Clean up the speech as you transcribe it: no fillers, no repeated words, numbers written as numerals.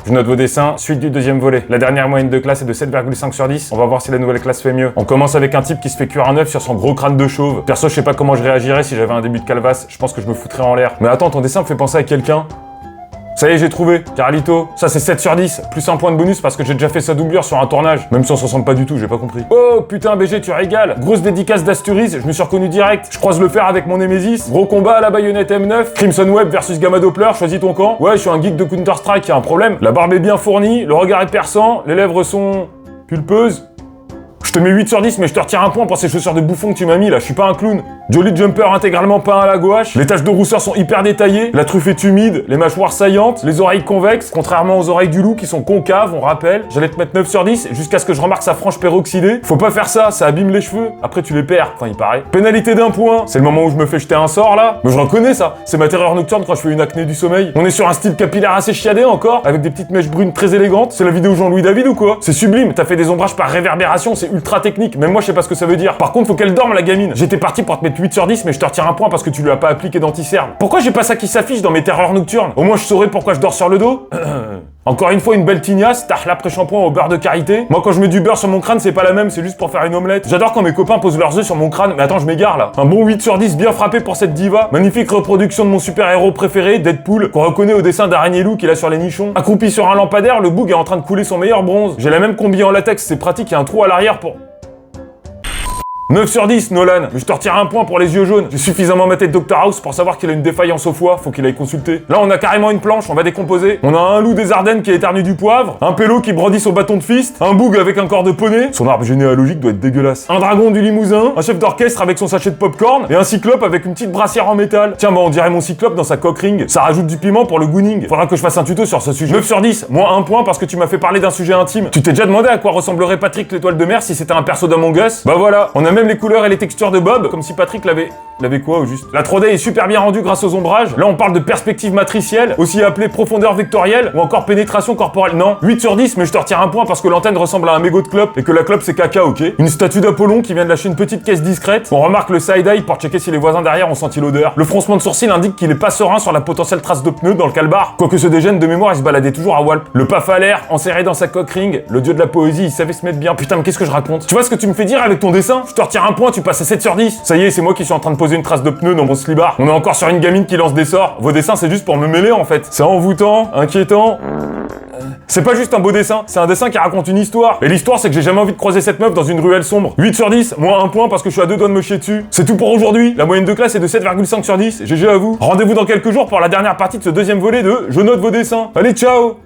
Je note vos dessins, suite du deuxième volet. La dernière moyenne de classe est de 7,5 sur 10. On va voir si la nouvelle classe fait mieux. On commence avec un type qui se fait cuire un œuf sur son gros crâne de chauve. Perso, je sais pas comment je réagirais si j'avais un début de calvasse. Je pense que je me foutrais en l'air. Mais attends, ton dessin me fait penser à quelqu'un. Ça y est, j'ai trouvé. Carlito. Ça, c'est 7 sur 10. Plus un point de bonus parce que j'ai déjà fait sa doublure sur un tournage. Même si on se ressemble pas du tout, j'ai pas compris. Oh, putain, BG, tu régales. Grosse dédicace d'Asturiz, je me suis reconnu direct. Je croise le fer avec mon Némésis. Gros combat à la baïonnette M9. Crimson Web versus Gamma Doppler, choisis ton camp. Ouais, je suis un geek de Counter-Strike, y a un problème. La barbe est bien fournie, le regard est perçant, les lèvres sont... pulpeuses. Je te mets 8 sur 10, mais je te retire un point pour ces chaussures de bouffon que tu m'as mis là, je suis pas un clown. Jolly Jumper intégralement peint à la gouache, les taches de rousseur sont hyper détaillées, la truffe est humide, les mâchoires saillantes, les oreilles convexes, contrairement aux oreilles du loup qui sont concaves, on rappelle. J'allais te mettre 9 sur 10 jusqu'à ce que je remarque sa frange peroxydée. Faut pas faire ça, ça abîme les cheveux, après tu les perds, enfin il paraît. Pénalité d'un point, c'est le moment où je me fais jeter un sort là. Mais je reconnais ça, c'est ma terreur nocturne quand je fais une acné du sommeil. On est sur un style capillaire assez chiadé encore, avec des petites mèches brunes très élégantes. C'est la vidéo Jean-Louis David ou quoi? C'est sublime, t'as fait des ombrages par réverbération, c'est ultra technique, même moi je sais pas ce que ça veut dire. Par contre faut qu'elle dorme la gamine. J'étais parti pour te mettre 8 sur 10 mais je te retire un point parce que tu lui as pas appliqué d'anti-cerne. Pourquoi j'ai pas ça qui s'affiche dans mes terreurs nocturnes? Au moins je saurais pourquoi je dors sur le dos. Encore une fois une belle tignasse, tahla pré-shampoing au beurre de karité. Moi quand je mets du beurre sur mon crâne c'est pas la même, c'est juste pour faire une omelette. J'adore quand mes copains posent leurs œufs sur mon crâne, mais attends je m'égare là. Un bon 8 sur 10 bien frappé pour cette diva. Magnifique reproduction de mon super-héros préféré, Deadpool, qu'on reconnaît au dessin d'araignée loup qu'il a sur les nichons. Accroupi sur un lampadaire, le boug est en train de couler son meilleur bronze. J'ai la même combi en latex, c'est pratique, il y a un trou à l'arrière pour... 9 sur 10, Nolan. Mais je te retire un point pour les yeux jaunes. J'ai suffisamment maté Dr House pour savoir qu'il a une défaillance au foie, faut qu'il aille consulter. Là, on a carrément une planche, on va décomposer. On a un loup des Ardennes qui éternue du poivre, un pélo qui brandit son bâton de fist, un boug avec un corps de poney. Son arbre généalogique doit être dégueulasse. Un dragon du Limousin, un chef d'orchestre avec son sachet de popcorn, et un cyclope avec une petite brassière en métal. Tiens, bah on dirait mon cyclope dans sa cock ring. Ça rajoute du piment pour le gooning. Faudra que je fasse un tuto sur ce sujet. 9 sur 10, moins un point parce que tu m'as fait parler d'un sujet intime. Tu t'es déjà demandé à quoi ressemblerait Patrick l'étoile de mer si c'était un perso d'Among Us? Bah voilà, on a même les couleurs et les textures de Bob, comme si Patrick l'avait quoi au juste? La 3D est super bien rendue grâce aux ombrages. Là on parle de perspective matricielle, aussi appelée profondeur vectorielle, ou encore pénétration corporelle. Non, 8 sur 10, mais je te retire un point parce que l'antenne ressemble à un mégot de clope et que la clope c'est caca, ok? Une statue d'Apollon qui vient de lâcher une petite caisse discrète. On remarque le side-eye pour checker si les voisins derrière ont senti l'odeur. Le froncement de sourcil indique qu'il est pas serein sur la potentielle trace de pneu dans le calbar. Quoique ce dégène de mémoire il se baladait toujours à Walp. Le paf à l'air, enserré dans sa cock ring, le dieu de la poésie il savait se mettre bien. Putain mais qu'est-ce que je raconte? Tu vois ce que tu me fais dire avec ton dessin? Je te retire un point, tu passes à 7 sur 10. Ça y est, c'est moi qui suis en train de poser une trace de pneu dans mon slibard. On est encore sur une gamine qui lance des sorts. Vos dessins, c'est juste pour me mêler en fait. C'est envoûtant, inquiétant. C'est pas juste un beau dessin, c'est un dessin qui raconte une histoire. Et l'histoire, c'est que j'ai jamais envie de croiser cette meuf dans une ruelle sombre. 8 sur 10, moins un point parce que je suis à 2 doigts de me chier dessus. C'est tout pour aujourd'hui. La moyenne de classe est de 7,5 sur 10. GG à vous. Rendez-vous dans quelques jours pour la dernière partie de ce deuxième volet de Je note vos dessins. Allez, ciao!